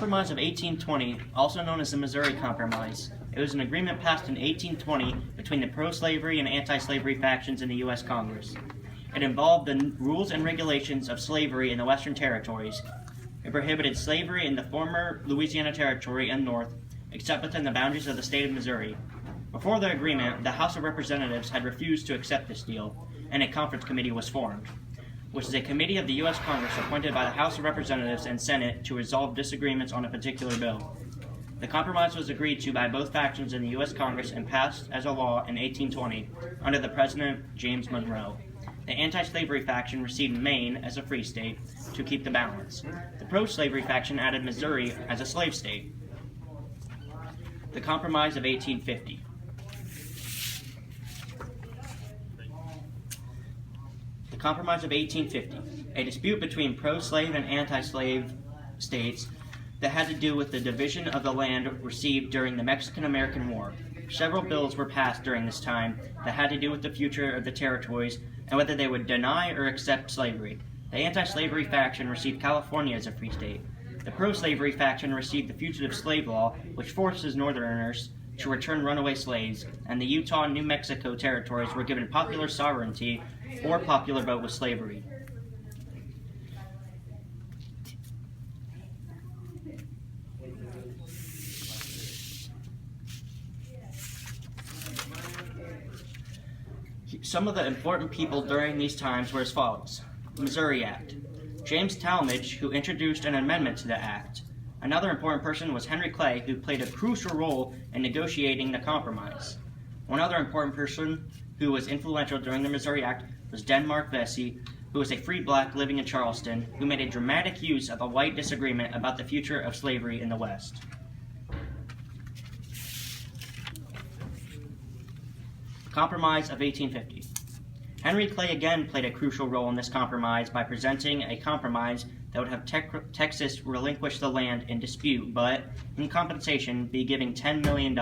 Compromise of 1820, also known as the Missouri Compromise, it was an agreement passed in 1820 between the pro-slavery and anti-slavery factions in the U.S. Congress. It involved the rules and regulations of slavery in the Western Territories. It prohibited slavery in the former Louisiana Territory and North, except within the boundaries of the state of Missouri. Before the agreement, the House of Representatives had refused to accept this deal, and a conference committee was formed, which is a committee of the U.S. Congress appointed by the House of Representatives and Senate to resolve disagreements on a particular bill. The compromise was agreed to by both factions in the U.S. Congress and passed as a law in 1820 under the President James Monroe. The anti-slavery faction received Maine as a free state to keep the balance. The pro-slavery faction added Missouri as a slave state. The Compromise of 1850. The Compromise of 1850, a dispute between pro-slave and anti-slave states that had to do with the division of the land received during the Mexican-American War. Several bills were passed during this time that had to do with the future of the territories and whether they would deny or accept slavery. The anti-slavery faction received California as a free state. The pro-slavery faction received the Fugitive Slave Law, which forces Northerners to return runaway slaves, and the Utah and New Mexico territories were given popular sovereignty or popular vote with slavery. Some of the important people during these times were as follows. Missouri Act. James Talmadge, who introduced an amendment to the act. Another important person was Henry Clay, who played a crucial role in negotiating the compromise. One other important person who was influential during the Missouri Act was Denmark Vesey, who was a free black living in Charleston, who made a dramatic use of a white disagreement about the future of slavery in the West. Compromise of 1850. Henry Clay again played a crucial role in this compromise by presenting a compromise that would have Texas relinquish the land in dispute, but, in compensation, be giving $10 million,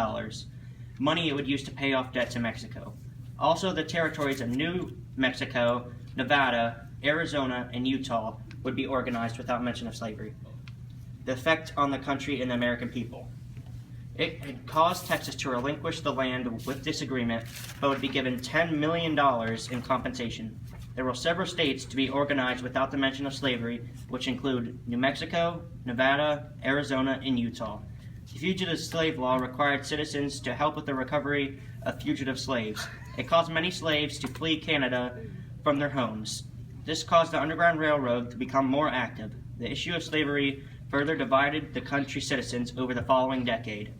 money it would use to pay off debt to Mexico. Also, the territories of New Mexico, Nevada, Arizona, and Utah would be organized without mention of slavery. The effect on the country and the American people. It had caused Texas to relinquish the land with disagreement, but would be given $10 million in compensation. There were several states to be organized without the mention of slavery, which include New Mexico, Nevada, Arizona, and Utah. The Fugitive Slave Law required citizens to help with the recovery of fugitive slaves. It caused many slaves to flee Canada from their homes. This caused the Underground Railroad to become more active. The issue of slavery further divided the country's citizens over the following decade.